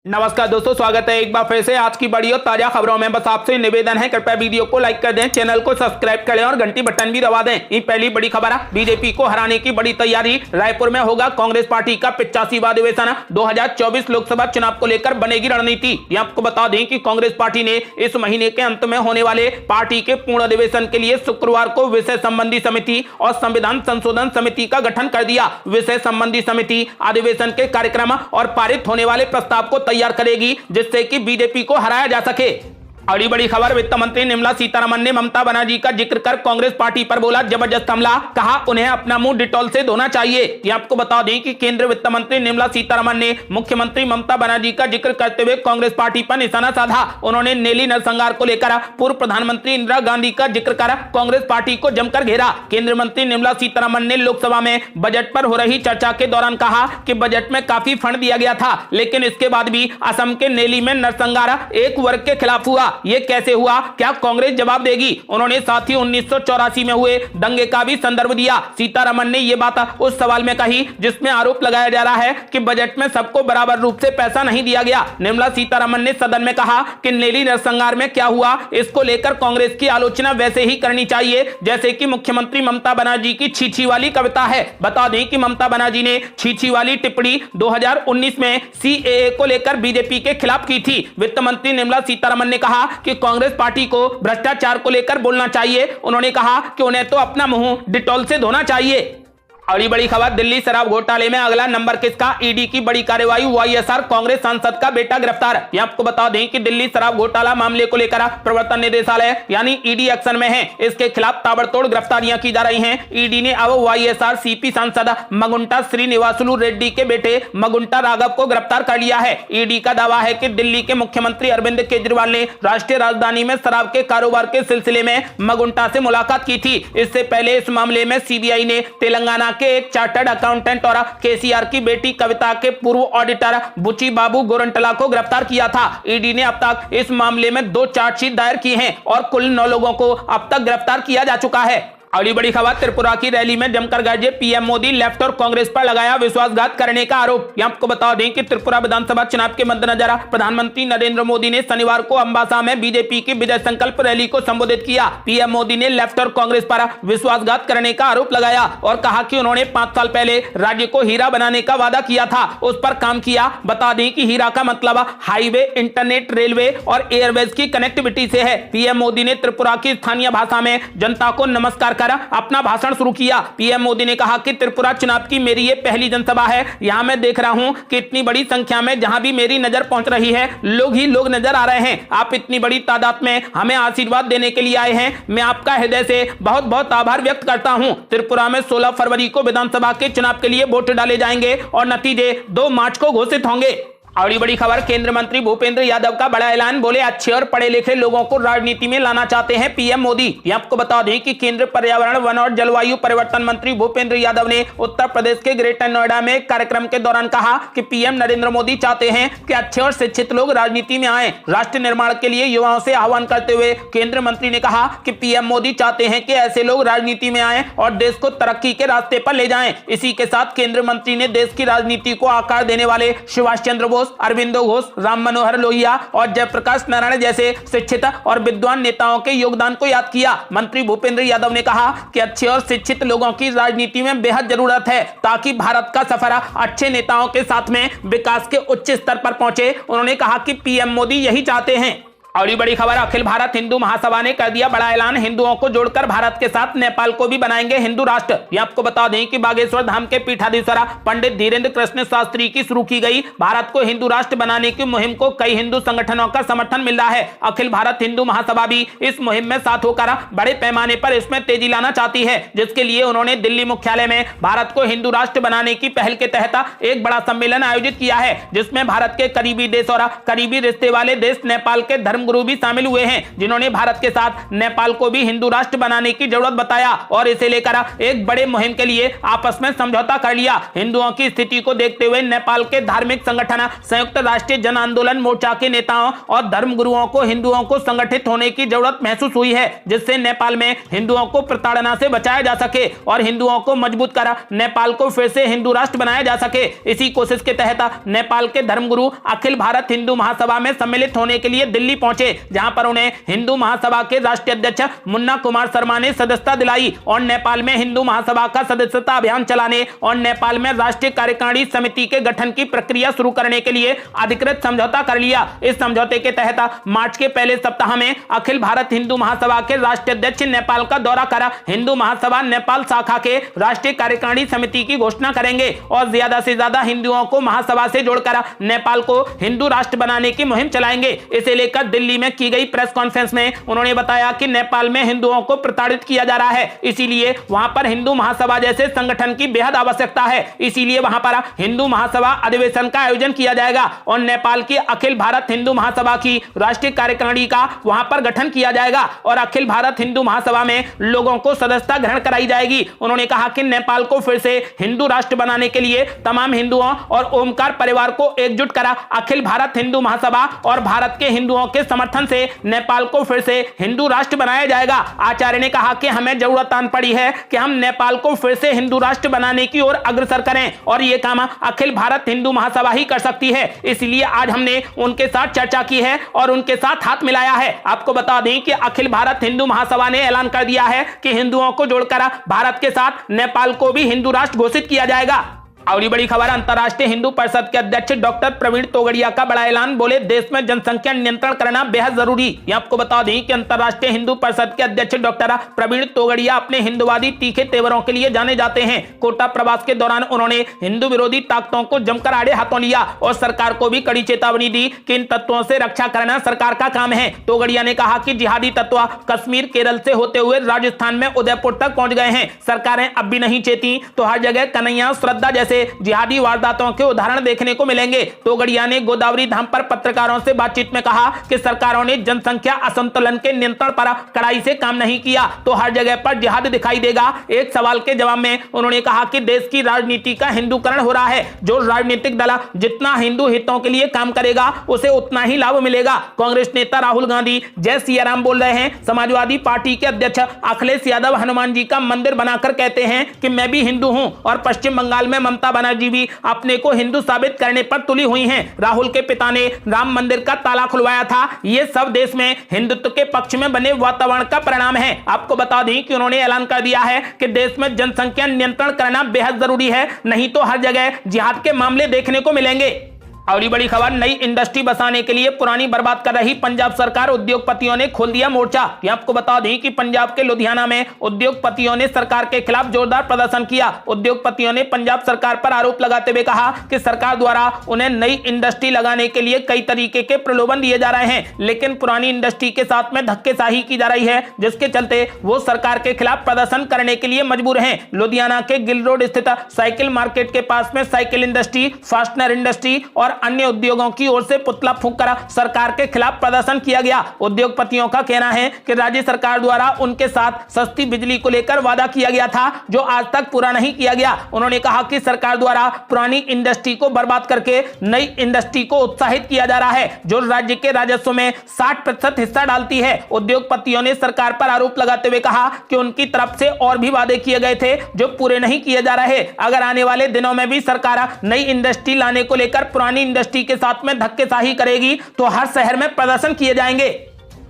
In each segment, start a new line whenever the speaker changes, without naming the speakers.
नमस्कार दोस्तों, स्वागत है एक बार फिर से आज की बड़ी और ताजा खबरों में। बस आपसे निवेदन है, कृपया वीडियो को लाइक कर दें, चैनल को सब्सक्राइब करें और घंटी बटन भी दबा दें। ये पहली बड़ी खबर है, बीजेपी को हराने की बड़ी तैयारी। रायपुर में होगा कांग्रेस पार्टी का 85वां अधिवेशन। 2024 लोकसभा चुनाव को लेकर बनेगी रणनीति। ये आपको बता दें कि कांग्रेस पार्टी ने इस महीने के अंत में होने वाले पार्टी के पूर्ण अधिवेशन के लिए शुक्रवार को विषय संबंधी समिति और संविधान संशोधन समिति का गठन कर दिया। विषय संबंधी समिति अधिवेशन के कार्यक्रम और पारित होने वाले प्रस्ताव को तैयार करेगी, जिससे कि बीजेपी को हराया जा सके। अगली बड़ी खबर, वित्त मंत्री निर्मला सीतारमण ने ममता बनर्जी का जिक्र कर कांग्रेस पार्टी पर बोला जबरदस्त हमला। कहा उन्हें अपना मुंह डिटॉल से धोना चाहिए। ये आपको बता दें कि केंद्रीय वित्त मंत्री निर्मला सीतारमण ने मुख्यमंत्री ममता बनर्जी का जिक्र करते हुए कांग्रेस पार्टी पर निशाना साधा। उन्होंने नेली नरसंहार को लेकर पूर्व प्रधानमंत्री इंदिरा गांधी का जिक्र कर कांग्रेस पार्टी को जमकर घेरा। केंद्रीय मंत्री निर्मला सीतारमण ने लोकसभा में बजट पर हो रही चर्चा के दौरान कहा कि बजट में काफी फंड दिया गया था, लेकिन इसके बाद भी असम के नेली में नरसंहार एक वर्ग के खिलाफ हुआ। ये कैसे हुआ, क्या कांग्रेस जवाब देगी? उन्होंने साथ ही 1984 में हुए दंगे का भी संदर्भ दिया। सीतारमण ने यह बात उस सवाल में कही जिसमें आरोप लगाया जा रहा है कि बजट में सबको बराबर रूप से पैसा नहीं दिया गया। निर्मला सीतारमण ने सदन में कहा कि नेली नरसंहार में क्या हुआ, इसको लेकर कांग्रेस की आलोचना वैसे ही करनी चाहिए जैसे कि मुख्यमंत्री ममता बनर्जी की छीछी वाली कविता है। बता दें कि ममता बनर्जी ने छीछी वाली टिप्पणी 2019 में सीएए को लेकर बीजेपी के खिलाफ की थी। वित्त मंत्री निर्मला सीतारमण ने कहा कि कांग्रेस पार्टी को भ्रष्टाचार को लेकर बोलना चाहिए। उन्होंने कहा कि उन्हें तो अपना मुंह डिटॉल से धोना चाहिए। अगली बड़ी खबर, दिल्ली शराब घोटाले में अगला नंबर किसका? ईडी की बड़ी कार्रवाई। वाईएसआर कांग्रेस सांसद का बेटा गिरफ्तार। ये आपको बता दें कि दिल्ली शराब घोटाला मामले को लेकर प्रवर्तन निदेशालय यानी ईडी एक्शन में है। इसके खिलाफ ताबड़तोड़ गिरफ्तारियां की जा रही हैं। ईडी ने अब वाईएसआर सीपी सांसद मगुंटा श्रीनिवासुलु रेड्डी के बेटे मगुंटा राघव को गिरफ्तार कर लिया है। ईडी का दावा है कि दिल्ली के मुख्यमंत्री अरविंद केजरीवाल ने राष्ट्रीय राजधानी में शराब के कारोबार के सिलसिले में मगुंटा से मुलाकात की थी। इससे पहले इस मामले में सीबीआई ने तेलंगाना के एक चार्टर्ड अकाउंटेंट और केसीआर की बेटी कविता के पूर्व ऑडिटर बुची बाबू गोरंटला को गिरफ्तार किया था। ईडी ने अब तक इस मामले में 2 चार्जशीट दायर की हैं और कुल 9 लोगों को अब तक गिरफ्तार किया जा चुका है। अगली बड़ी खबर, त्रिपुरा की रैली में जमकर गरजे पीएम मोदी। लेफ्ट और कांग्रेस पर लगाया विश्वासघात करने का आरोप। आपको बता दें कि त्रिपुरा विधानसभा चुनाव के मद्देनजर प्रधानमंत्री नरेंद्र मोदी ने शनिवार को अंबासा में बीजेपी की विजय संकल्प रैली को संबोधित किया। पीएम मोदी ने लेफ्ट और कांग्रेस पर विश्वासघात करने का आरोप लगाया और कहा कि उन्होंने 5 साल पहले राज्य को हीरा बनाने का वादा किया था, उस पर काम किया। बता दें कि हीरा का मतलब हाईवे, इंटरनेट, रेलवे और एयरवेज की कनेक्टिविटी से है। पीएम मोदी ने त्रिपुरा की स्थानीय भाषा में जनता को नमस्कार अपना भाषण शुरू किया। पीएम मोदी ने कहा कि त्रिपुरा चुनाव की मेरी ये पहली जनसभा है। यहां मैं देख रहा हूं कि इतनी बड़ी संख्या में जहां भी मेरी नजर पहुंच रही है, लोग ही लोग नजर आ रहे हैं। आप इतनी बड़ी तादाद में हमें आशीर्वाद देने के लिए आए हैं। मैं आपका हृदय से बहुत बहुत आभार व्यक्त करता हूं। त्रिपुरा में 16 फरवरी को विधानसभा के चुनाव के लिए वोट डाले जाएंगे और नतीजे 2 मार्च को घोषित होंगे। अगली बड़ी खबर, केंद्रीय मंत्री भूपेंद्र यादव का बड़ा ऐलान। बोले अच्छे और पढ़े लिखे लोगों को राजनीति में लाना चाहते हैं पीएम मोदी। ये आपको बता दें कि केंद्रीय पर्यावरण, वन और जलवायु परिवर्तन मंत्री भूपेंद्र यादव ने उत्तर प्रदेश के ग्रेटर नोएडा में एक कार्यक्रम के दौरान कहा कि पीएम नरेंद्र मोदी चाहते हैं कि अच्छे और शिक्षित लोग राजनीति में आए। राष्ट्र निर्माण के लिए युवाओं से आह्वान करते हुए केंद्रीय मंत्री ने कहा कि पीएम मोदी चाहते हैं कि ऐसे लोग राजनीति में आए और देश को तरक्की के रास्ते पर ले जाएं। इसी के साथ केंद्रीय मंत्री ने देश की राजनीति को आकार देने वाले सुभाष चंद्र बोस, अरविंदो घोष, राम मनोहर लोहिया और जयप्रकाश नारायण जैसे शिक्षित और विद्वान नेताओं के योगदान को याद किया। मंत्री भूपेंद्र यादव ने कहा कि अच्छे और शिक्षित लोगों की राजनीति में बेहद जरूरत है ताकि भारत का सफर अच्छे नेताओं के साथ में विकास के उच्च स्तर पर पहुंचे। उन्होंने कहा कि पीएम मोदी यही चाहते हैं। अगली बड़ी खबर, अखिल भारत हिंदू महासभा ने कर दिया बड़ा ऐलान। हिंदुओं को जोड़कर भारत के साथ नेपाल को भी बनाएंगे हिंदू राष्ट्र। ये आपको बता दें कि बागेश्वर धाम के पीठाधीश्वर पंडित धीरेन्द्र कृष्ण शास्त्री की शुरू की गई भारत को हिंदू राष्ट्र बनाने की मुहिम को कई हिंदू संगठनों का समर्थन मिल रहा है। अखिल भारत हिंदू महासभा भी इस मुहिम में साथ होकर बड़े पैमाने पर इसमें तेजी लाना चाहती है, जिसके लिए उन्होंने दिल्ली मुख्यालय में भारत को हिंदू राष्ट्र बनाने की पहल के तहत एक बड़ा सम्मेलन आयोजित किया है, जिसमें भारत के करीबी देश और करीबी रिश्ते वाले देश नेपाल के धर्म धर्मगुरु भी शामिल हुए हैं, जिन्होंने भारत के साथ नेपाल को भी हिंदू राष्ट्र बनाने की जरूरत बताया और इसे लेकर एक बड़े मुहिम के लिए आपस में समझौता कर लिया। हिंदुओं की स्थिति को देखते हुए नेपाल के धार्मिक संगठन संयुक्त राष्ट्रीय जन आंदोलन मोर्चा के नेताओं और धर्मगुरुओं को हिंदुओं को संगठित होने की जरूरत महसूस हुई है, जिससे नेपाल में हिंदुओं को प्रताड़ना से बचाया जा सके और हिंदुओं को मजबूत कर नेपाल को फिर से हिंदू राष्ट्र बनाया जा सके। इसी कोशिश के तहत नेपाल के धर्मगुरु अखिल भारत हिंदू महासभा में सम्मिलित होने के लिए दिल्ली पहुंचे, जहां पर उन्हें हिंदू महासभा के राष्ट्रीय अध्यक्ष मुन्ना कुमार शर्मा ने सदस्यता दिलाई और नेपाल में हिंदू महासभा का सदस्यता अभियान चलाने और नेपाल में राष्ट्रीय कार्यकारिणी समिति के गठन की प्रक्रिया शुरू करने के लिए अधिकृत समझौता कर लिया। इस समझौते के तहत मार्च के पहले सप्ताह में अखिल भारत हिंदू महासभा के राष्ट्रीय अध्यक्ष नेपाल का दौरा कर हिंदू महासभा नेपाल शाखा के राष्ट्रीय कार्यकारिणी समिति की घोषणा करेंगे और ज्यादा से ज्यादा हिंदुओं को महासभा से जोड़कर नेपाल को हिंदू राष्ट्र बनाने की मुहिम चलाएंगे। इसे लेकर दिल्ली में की गई प्रेस कॉन्फ्रेंस में उन्होंने बताया कि नेपाल में हिंदुओं को प्रताड़ित किया जा रहा है, इसीलिए वहां पर हिंदू महासभा जैसे संगठन की बेहद आवश्यकता है। इसीलिए वहां पर हिंदू महासभा अधिवेशन का आयोजन किया जाएगा और नेपाल की अखिल भारत हिंदू महासभा की राष्ट्रीय कार्यकारिणी का वहां पर गठन किया जाएगा और अखिल भारत हिंदू महासभा में लोगों को सदस्यता ग्रहण कराई जाएगी। उन्होंने कहा कि नेपाल को फिर से हिंदू राष्ट्र बनाने के लिए तमाम हिंदुओं और ओमकार परिवार को एकजुट करा अखिल भारत हिंदू महासभा और भारत के हिंदुओं के समर्थन से नेपाल को फिर से हिंदू राष्ट्र बनाया जाएगा। आचार्य ने कहा कि हमें जरूरत आन पड़ी है कि हम नेपाल को फिर से हिंदू राष्ट्र बनाने की ओर अग्रसर करें और यह काम अखिल भारत हिंदू महासभा ही कर सकती है। इसलिए आज हमने उनके साथ चर्चा की है और उनके साथ हाथ मिलाया है। आपको बता दें कि अखिल भारत हिंदू महासभा ने ऐलान कर दिया है कि हिंदुओं को जोड़कर भारत के साथ नेपाल को भी हिंदू राष्ट्र घोषित किया जाएगा। और ये बड़ी खबर, अंतर्राष्ट्रीय हिंदू परिषद के अध्यक्ष डॉक्टर प्रवीण तोगड़िया का बड़ा ऐलान, बोले देश में जनसंख्या नियंत्रण करना बेहद जरूरी। ये आपको बता दें कि अंतर्राष्ट्रीय हिंदू परिषद के अध्यक्ष डॉक्टर प्रवीण तोगड़िया अपने हिंदुवादी तीखे तेवरों के लिए जाने जाते हैं। कोटा प्रवास के दौरान उन्होंने हिंदू विरोधी ताकतों को जमकर आड़े हाथों लिया और सरकार को भी कड़ी चेतावनी दी कि इन तत्वों से रक्षा करना सरकार का काम है। तोगड़िया ने कहा कि जिहादी तत्व कश्मीर केरल से होते हुए राजस्थान में उदयपुर तक पहुंच गए हैं। सरकारें अब भी नहीं चेती तो हर जगह कन्हैया श्रद्धा जैसे जिहादी वारदातों के उदाहरण देखने को मिलेंगे। तोगड़िया ने गोदावरी धाम पर पत्रकारों से बातचीत में कहा कि सरकारों ने जनसंख्या असंतुलन के नियंत्रण पर कड़ाई से काम नहीं किया तो हर जगह पर जिहाद दिखाई देगा। एक सवाल के जवाब में उन्होंने कहा कि देश की राजनीति का हिंदूकरण हो रहा है। जो राजनीतिक दल जितना हिंदू हितों के लिए काम करेगा उसे उतना ही लाभ मिलेगा। कांग्रेस नेता राहुल गांधी जय सिया राम बोल रहे हैं। समाजवादी पार्टी के अध्यक्ष अखिलेश यादव हनुमान जी का मंदिर बनाकर कहते हैं कि मैं भी हिंदू हूं और पश्चिम बंगाल में ममता बनर्जी भी अपने को हिंदू साबित करने पर तुली हुई हैं। राहुल के पिता ने राम मंदिर का ताला खुलवाया था। ये सब देश में हिंदुत्व के पक्ष में बने वातावरण का परिणाम है। आपको बता दें कि उन्होंने ऐलान कर दिया है कि देश में जनसंख्या नियंत्रण करना बेहद जरूरी है, नहीं तो हर जगह जिहाद के मामले देखने को मिलेंगे। और ये बड़ी खबर, नई इंडस्ट्री बसाने के लिए पुरानी बर्बाद कर रही पंजाब सरकार, उद्योगपतियों ने खोल दिया मोर्चा। ये आपको बता दें कि पंजाब के लुधियाना में उद्योगपतियों ने सरकार के खिलाफ जोरदार प्रदर्शन किया। उद्योगपतियों ने पंजाब सरकार पर आरोप लगाते हुए कहा कि सरकार द्वारा उन्हें नई इंडस्ट्री लगाने के लिए कई तरीके के प्रलोभन दिए जा रहे हैं, लेकिन पुरानी इंडस्ट्री के साथ में धक्केशाही की जा रही है, जिसके चलते वो सरकार के खिलाफ प्रदर्शन करने के लिए मजबूर हैं। लुधियाना के गिल रोड स्थित साइकिल मार्केट के पास में साइकिल इंडस्ट्री, फास्टनर इंडस्ट्री और अन्य उद्योगों की ओर से पुतला फूंककर सरकार के खिलाफ प्रदर्शन किया गया। उद्योगपतियों का कहना है कि राज्य सरकार द्वारा उनके साथ सस्ती बिजली को लेकर वादा किया गया था, जो आज तक पूरा नहीं किया गया। उन्होंने कहा कि सरकार द्वारा पुरानी इंडस्ट्री को बर्बाद करके नई इंडस्ट्री को उत्साहित किया जा रहा है, जो राज्य के राजस्व में 60% हिस्सा डालती है। उद्योगपतियों ने सरकार पर आरोप लगाते हुए कहा कि उनकी तरफ से और भी वादे किए गए थे जो पूरे नहीं किए जा रहे। अगर आने वाले दिनों में भी सरकार नई इंडस्ट्री लाने को लेकर पुरानी इंडस्ट्री के साथ में धक्केशाही करेगी तो हर शहर में प्रदर्शन किए जाएंगे।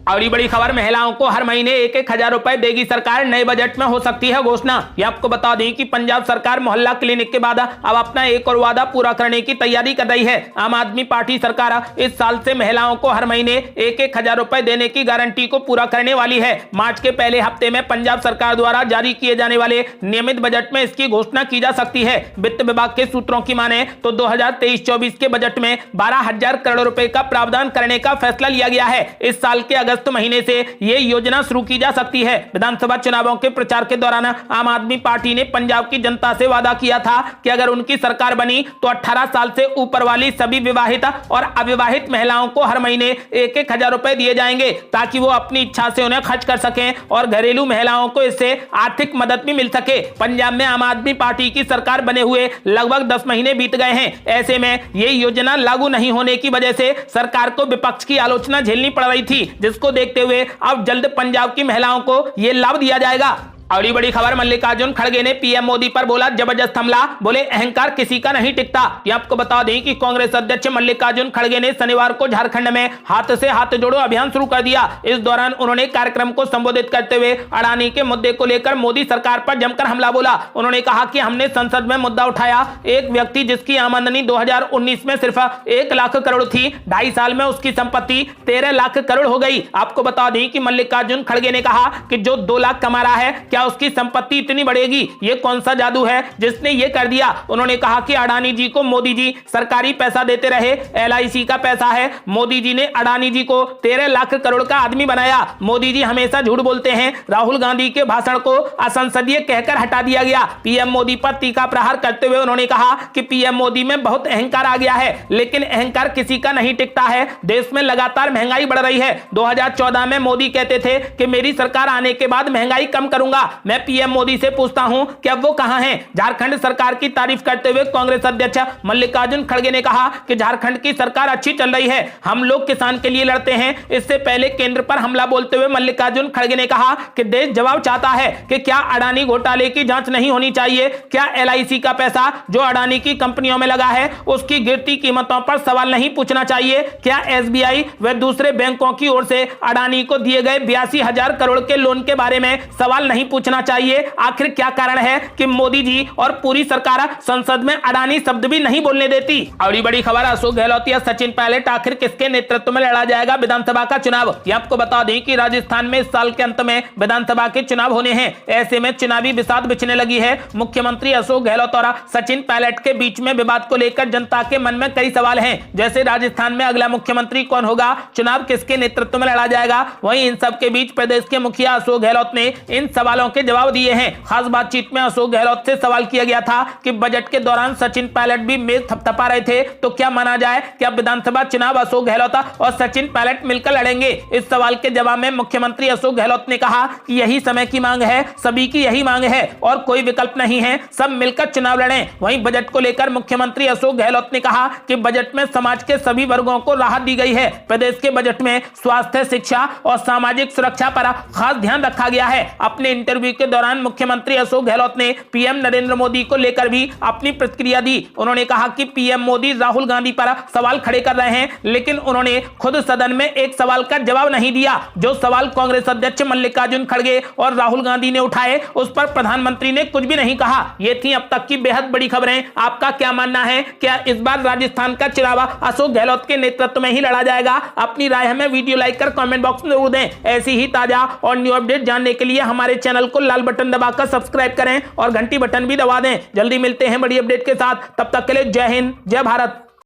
और ये बड़ी खबर, महिलाओं को हर महीने 1-1 रुपए देगी सरकार, नए बजट में हो सकती है घोषणा। ये आपको बता दें कि पंजाब सरकार मोहल्ला क्लिनिक के बाद अब अपना एक और वादा पूरा करने की तैयारी कर रही है। आम आदमी पार्टी सरकार इस साल से महिलाओं को हर महीने 1-1 रुपए देने की गारंटी को पूरा करने वाली है। मार्च के पहले हफ्ते में पंजाब सरकार द्वारा जारी किए जाने वाले नियमित बजट में इसकी घोषणा की जा सकती है। वित्त विभाग के सूत्रों की माने तो 2023-24 के बजट में 12,000 करोड़ रुपए का प्रावधान करने का फैसला लिया गया है। इस साल के अगस्त अगस्त महीने से ये योजना शुरू की जा सकती है। विधानसभा चुनावों के प्रचार के दौरान आम आदमी पार्टी ने पंजाब की जनता से वादा किया था कि अगर उनकी सरकार बनी तो 18 साल से ऊपर वाली सभी विवाहित और अविवाहित महिलाओं को हर महीने 1,000 रुपए दिए जाएंगे, ताकि वो अपनी इच्छा से उन्हें खर्च कर सकें और घरेलू महिलाओं को इससे आर्थिक मदद भी मिल सके। पंजाब में आम आदमी पार्टी की सरकार बने हुए लगभग 10 महीने बीत गए हैं। ऐसे में ये योजना लागू नहीं होने की वजह से सरकार को विपक्ष की आलोचना झेलनी पड़ रही थी, जिसको देखते हुए अब जल्द पंजाब की महिलाओं को यह लाभ दिया जाएगा। और बड़ी खबर, मल्लिकार्जुन खड़गे ने पीएम मोदी पर बोला जबरदस्त हमला, बोले अहंकार किसी का नहीं टिकता। ये आपको बता दें कि कांग्रेस अध्यक्ष मल्लिकार्जुन खड़गे ने शनिवार को झारखंड में हाथ से हाथ जोड़ो अभियान शुरू कर दिया। इस दौरान उन्होंने कार्यक्रम को संबोधित करते हुए अडानी के मुद्दे को लेकर मोदी सरकार पर जमकर हमला बोला। उन्होंने कहा कि हमने संसद में मुद्दा उठाया, एक व्यक्ति जिसकी आमदनी 2019 में सिर्फ 1 लाख करोड़ थी, 2.5 साल में उसकी संपत्ति 13 लाख करोड़ हो गई। आपको बता दें कि मल्लिकार्जुन खड़गे ने कहा कि जो 2 लाख कमा रहा है, क्या उसकी संपत्ति इतनी बढ़ेगी? ये कौन सा जादू है जिसने ये कर दिया? उन्होंने कहा कि अडानी जी को मोदी जी सरकारी पैसा देते रहे, LIC का पैसा है। मोदी जी ने अडानी जी को 13 लाख करोड़ का आदमी बनाया। मोदी जी हमेशा झूठ बोलते हैं। राहुल गांधी के भाषण को असंसदीय कहकर हटा दिया गया। पीएम मोदी पर तीखा प्रहार करते हुए उन्होंने कहा कि पीएम मोदी में बहुत अहंकार आ गया है, लेकिन अहंकार किसी का नहीं टिकता है। देश में लगातार महंगाई बढ़ रही है। 2014 में मोदी कहते थे कि मेरी सरकार आने के बाद महंगाई कम करूंगा। मैं पीएम मोदी से पूछता हूं कि अब वो कहां हैं? झारखंड सरकार की तारीफ करते हुए कांग्रेस अध्यक्ष मल्लिकार्जुन खड़गे ने कहा कि झारखंड की सरकार अच्छी चल रही है, हम लोग किसान के लिए लड़ते हैं। इससे पहले केंद्र पर हमला बोलते हुए मल्लिकार्जुन खड़गे ने कहा कि देश जवाब चाहता है कि क्या अडानी घोटाले की जांच नहीं होनी चाहिए? क्या LIC का पैसा जो अडानी की कंपनियों में लगा है उसकी गिरती कीमतों पर सवाल नहीं पूछना चाहिए? क्या SBI व दूसरे बैंकों की ओर से अडानी को दिए गए 82,000 करोड़ के लोन के बारे में सवाल नहीं पूछना चाहिए? आखिर क्या कारण है कि मोदी जी और पूरी सरकार संसद में अडानी शब्द भी नहीं बोलने देती? और बड़ी खबर, अशोक गहलोत या सचिन पायलट आखिर किसके नेतृत्व में लड़ा जाएगा विधानसभा का चुनाव? ये आपको बता दें कि राजस्थान में इस साल के अंत में विधानसभा के चुनाव होने हैं। ऐसे में चुनावी बिसात बिछने लगी है। मुख्यमंत्री अशोक गहलोत और सचिन पायलट के बीच में विवाद को लेकर जनता के मन में कई सवाल हैं, जैसे राजस्थान में अगला मुख्यमंत्री कौन होगा, चुनाव किसके नेतृत्व में लड़ा जाएगा। वहीं इन सब के बीच प्रदेश के मुखिया अशोक गहलोत ने इन सवालों के जवाब दिए हैं। खास बातचीत में अशोक गहलोत से सवाल किया गया था कि बजट के दौरान सचिन पायलट भी मेज थपथपा रहे थे, तो क्या माना जाए कि अब विधानसभा चुनाव अशोक गहलोत और सचिन पायलट मिलकर लड़ेंगे? इस सवाल के जवाब में मुख्यमंत्री अशोक गहलोत ने कहा कि यही समय की मांग है, सभी की यही मांग है और कोई विकल्प नहीं है, सब मिलकर चुनाव लड़ें। वहीं बजट को लेकर मुख्यमंत्री अशोक गहलोत ने कहा कि बजट में समाज के सभी वर्गों को राहत दी गई है। प्रदेश के बजट में स्वास्थ्य, शिक्षा और सामाजिक सुरक्षा पर खास ध्यान रखा गया है। अपने इंटरव्यू के दौरान मुख्यमंत्री अशोक गहलोत ने पीएम नरेंद्र मोदी को लेकर भी अपनी प्रतिक्रिया दी। उन्होंने कहा कि पीएम मोदी राहुल गांधी पर सवाल खड़े कर रहे हैं, लेकिन उन्होंने खुद सदन में एक सवाल का जवाब नहीं दिया। जो सवाल कांग्रेस अध्यक्ष मल्लिकार्जुन खड़गे और राहुल गांधी ने उठाए, उस पर प्रधानमंत्री ने कुछ भी नहीं कहा। ये थी अब तक की बेहद बड़ी खबरें। आपका क्या मानना है? क्या इस बार राजस्थान का चुनाव अशोक गहलोत के नेतृत्व में ही लड़ा जाएगा? अपनी राय हमें वीडियो लाइक कर कमेंट बॉक्स में जरूर दें। ऐसी ही ताजा और न्यू अपडेट जानने के लिए हमारे चैनल को लाल बटन दबाकर सब्सक्राइब करें और घंटी बटन भी दबा दें। जल्दी मिलते हैं बड़ी अपडेट के साथ, तब तक के लिए जय हिंद, जय भारत।